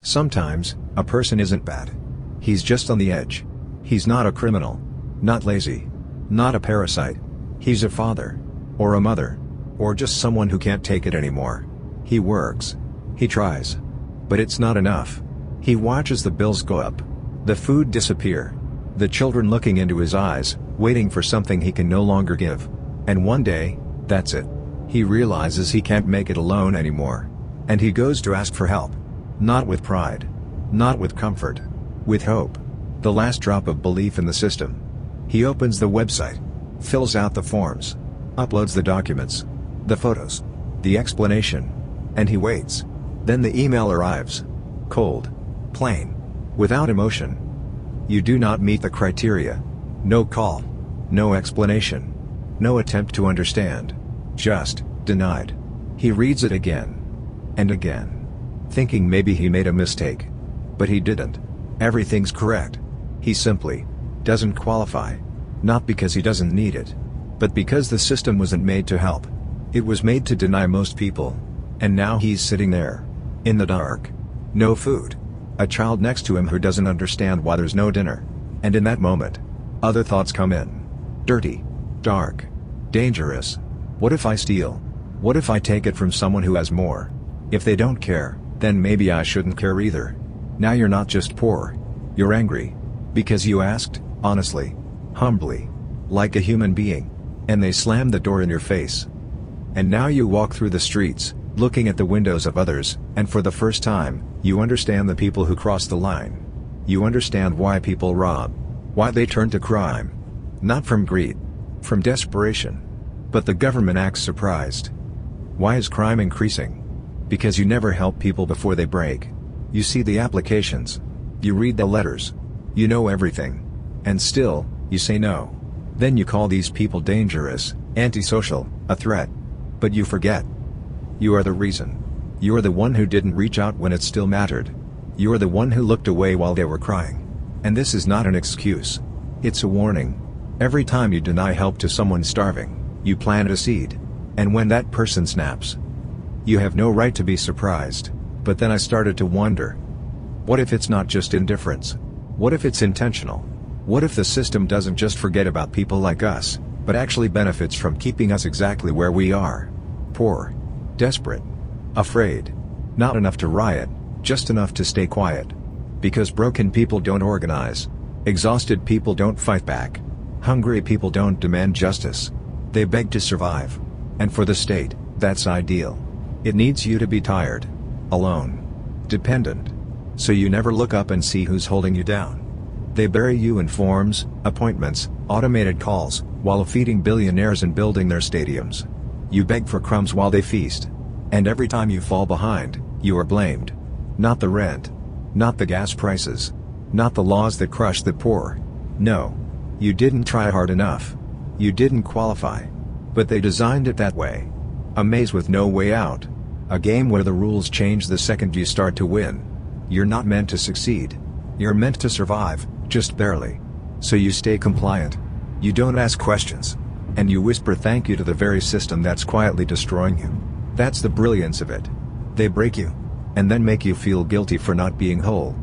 Sometimes, a person isn't bad. He's just on the edge. He's not a criminal. Not lazy. Not a parasite. He's a father. Or a mother. Or just someone who can't take it anymore. He works. He tries. But it's not enough. He watches the bills go up. The food disappear. The children looking into his eyes, waiting for something he can no longer give. And one day, that's it. He realizes he can't make it alone anymore. And he goes to ask for help. Not with pride. Not with comfort. With hope. The last drop of belief in the system. He opens the website. Fills out the forms. Uploads the documents. The photos. The explanation. And he waits. Then the email arrives. Cold. Plain. Without emotion. You do not meet the criteria. No call. No explanation. No attempt to understand. Just, denied. He reads it again. And again. Thinking maybe he made a mistake. But he didn't. Everything's correct. He simply doesn't qualify. Not because he doesn't need it. But because the system wasn't made to help. It was made to deny most people. And now he's sitting there. In the dark. No food. A child next to him who doesn't understand why there's no dinner. And in that moment, other thoughts come in. Dirty. Dark. Dangerous. What if I steal? What if I take it from someone who has more? If they don't care, then maybe I shouldn't care either. Now you're not just poor. You're angry. Because you asked, honestly. Humbly. Like a human being. And they slammed the door in your face. And now you walk through the streets, looking at the windows of others, and for the first time, you understand the people who cross the line. You understand why people rob. Why they turn to crime. Not from greed. From desperation. But the government acts surprised. Why is crime increasing? Because you never help people before they break. You see the applications. You read the letters. You know everything. And still, you say no. Then you call these people dangerous, antisocial, a threat. But you forget. You are the reason. You are the one who didn't reach out when it still mattered. You are the one who looked away while they were crying. And this is not an excuse. It's a warning. Every time you deny help to someone starving, you plant a seed. And when that person snaps, you have no right to be surprised. But then I started to wonder. What if it's not just indifference? What if it's intentional? What if the system doesn't just forget about people like us, but actually benefits from keeping us exactly where we are? Poor. Desperate. Afraid. Not enough to riot, just enough to stay quiet. Because broken people don't organize. Exhausted people don't fight back. Hungry people don't demand justice. They beg to survive. And for the state, that's ideal. It needs you to be tired. Alone. Dependent. So you never look up and see who's holding you down. They bury you in forms, appointments, automated calls, while feeding billionaires and building their stadiums. You beg for crumbs while they feast. And every time you fall behind, you are blamed. Not the rent. Not the gas prices. Not the laws that crush the poor. No. You didn't try hard enough. You didn't qualify. But they designed it that way. A maze with no way out. A game where the rules change the second you start to win. You're not meant to succeed. You're meant to survive, just barely. So you stay compliant. You don't ask questions. And you whisper thank you to the very system that's quietly destroying you. That's the brilliance of it. They break you. And then make you feel guilty for not being whole.